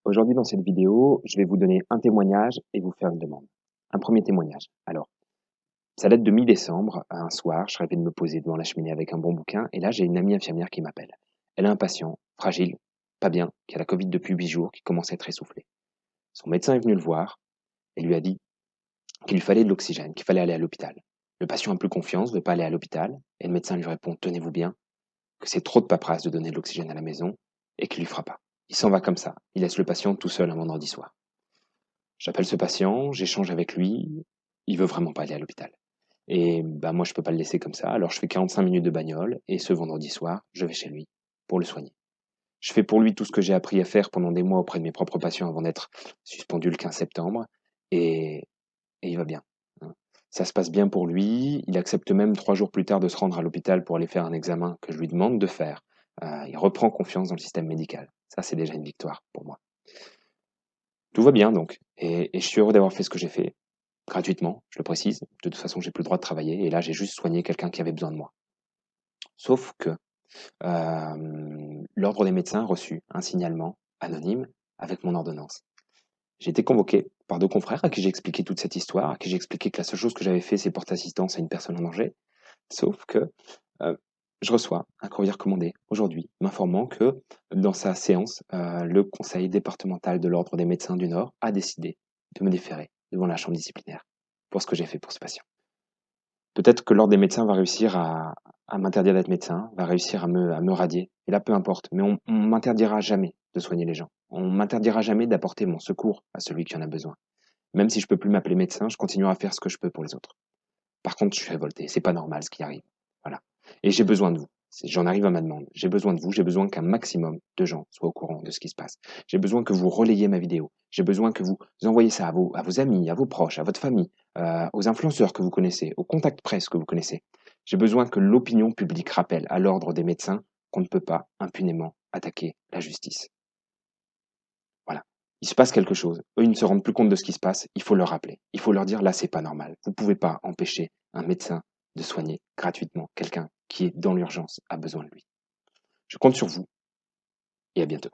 Aujourd'hui, dans cette vidéo, je vais vous donner un témoignage et vous faire une demande. Un premier témoignage. Alors, ça date de mi-décembre, un soir, je rêvais de me poser devant la cheminée avec un bon bouquin, et là, j'ai une amie infirmière qui m'appelle. Elle a un patient, fragile, pas bien, qui a la Covid depuis 8 jours, qui commence à être essoufflé. Son médecin est venu le voir et lui a dit qu'il lui fallait de l'oxygène, qu'il fallait aller à l'hôpital. Le patient a plus confiance, ne veut pas aller à l'hôpital, et le médecin lui répond, tenez-vous bien, que c'est trop de paperasse de donner de l'oxygène à la maison, et qu'il lui fera pas. Il s'en va comme ça, il laisse le patient tout seul un vendredi soir. J'appelle ce patient, j'échange avec lui, il veut vraiment pas aller à l'hôpital. Et bah moi je peux pas le laisser comme ça, alors je fais 45 minutes de bagnole et ce vendredi soir, je vais chez lui pour le soigner. Je fais pour lui tout ce que j'ai appris à faire pendant des mois auprès de mes propres patients avant d'être suspendu le 15 septembre et, et il va bien, hein. Ça se passe bien pour lui, il accepte même 3 jours plus tard de se rendre à l'hôpital pour aller faire un examen que je lui demande de faire. Il reprend confiance dans le système médical. Ça, c'est déjà une victoire pour moi. Tout va bien donc, et je suis heureux d'avoir fait ce que j'ai fait, gratuitement, je le précise. De toute façon, j'ai plus le droit de travailler, et là, j'ai juste soigné quelqu'un qui avait besoin de moi. Sauf que l'ordre des médecins a reçu un signalement anonyme avec mon ordonnance. J'ai été convoqué par 2 confrères à qui j'ai expliqué toute cette histoire, à qui j'ai expliqué que la seule chose que j'avais fait, c'est porter assistance à une personne en danger. Sauf que euh, je reçois un courrier recommandé aujourd'hui m'informant que dans sa séance, le conseil départemental de l'ordre des médecins du Nord a décidé de me déférer devant la chambre disciplinaire pour ce que j'ai fait pour ce patient. Peut-être que l'ordre des médecins va réussir à m'interdire d'être médecin, va réussir à me radier. Et là, peu importe. Mais on m'interdira jamais de soigner les gens. On m'interdira jamais d'apporter mon secours à celui qui en a besoin. Même si je peux plus m'appeler médecin, je continuerai à faire ce que je peux pour les autres. Par contre, je suis révolté. C'est pas normal ce qui arrive. Voilà. Et j'ai besoin de vous. J'en arrive à ma demande. J'ai besoin de vous. J'ai besoin qu'un maximum de gens soient au courant de ce qui se passe. J'ai besoin que vous relayiez ma vidéo. J'ai besoin que vous envoyiez ça à vos amis, à vos proches, à votre famille, aux influenceurs que vous connaissez, aux contacts presse que vous connaissez. J'ai besoin que l'opinion publique rappelle à l'ordre des médecins qu'on ne peut pas impunément attaquer la justice. Voilà. Il se passe quelque chose. Eux, ils ne se rendent plus compte de ce qui se passe. Il faut leur rappeler. Il faut leur dire, là, c'est pas normal. Vous pouvez pas empêcher un médecin de soigner gratuitement quelqu'un qui est dans l'urgence, a besoin de lui. Je compte sur vous et à bientôt.